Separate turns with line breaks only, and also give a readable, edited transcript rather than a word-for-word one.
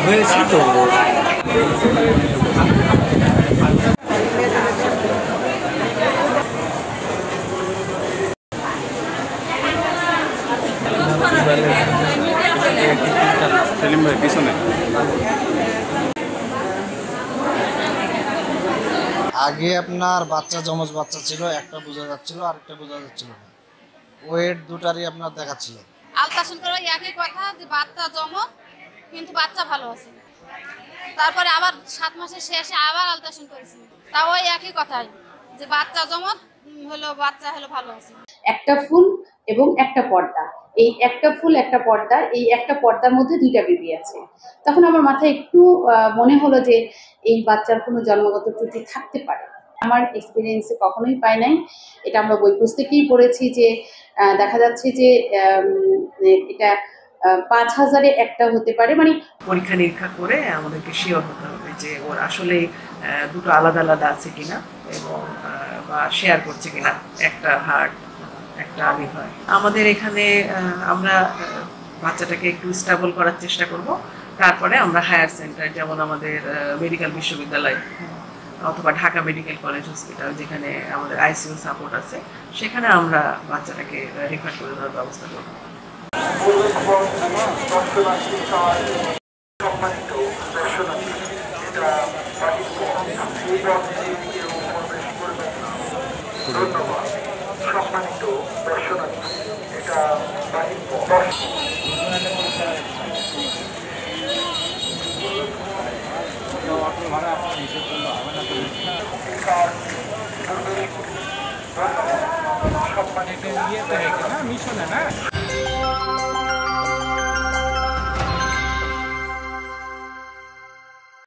হয়েছি তো
সেলিম ভাই পিছনে
আগে আপনার বাচ্চা জমজ বাচ্চা ছিল, একটা বোঝা যাচ্ছিল আরেকটা বোঝা যাচ্ছিল না, ওয়েট দুটারই আপনার দেখাচ্ছিল।
আলট্রাসাউন্ড করে একই কথা যে বাচ্চা জমক কিন্তু বাচ্চা ভালো আছে। তারপরে আবার 7 মাসের শেষে আবার আলট্রাসাউন্ড করেছি, তাও ওই একই কথাই যে বাচ্চা জমক হলো বাচ্চা হলো ভালো আছে।
একটা ফুল এবং একটা পর্দা, এই একটা ফুল একটা পর্দা, এই একটা পর্দার মধ্যে দুইটা বেবি আছে। তখন আমার মাথায় একটু মনে হলো যে এই বাচ্চার কোনো জন্মগত ত্রুটি থাকতে পারে। আমার এক্সপিরিয়েন্সে কখনোই পাই নাই, এটা আমরা বই পুস্তকেই পড়েছি যে দেখা যাচ্ছে যে এটা 5,000-এ একটা হতে পারে। মানে
পরীক্ষা নিরীক্ষা করে আমাদেরকে শিওর হতে হবে যে ওর আসলে দুটো আলাদা আলাদা আছে কিনা এবং বা শেয়ার করছে কিনা একটা হার্ট একটা লিভার। আমাদের এখানে আমরা বাচ্চাটাকে একটু স্টেবল করার চেষ্টা করব, তারপরে আমরা হায়ার সেন্টার যেমন আমাদের মেডিকেল বিশ্ববিদ্যালয় অথবা ঢাকা মেডিকেল কলেজ হসপিটাল যেখানে আমাদের আইসিইউ সাপোর্ট আছে সেখানে আমরা বাচ্চাটাকে রেফার করে দেওয়ার ব্যবস্থা করব।
সম্মানিত মিশনে না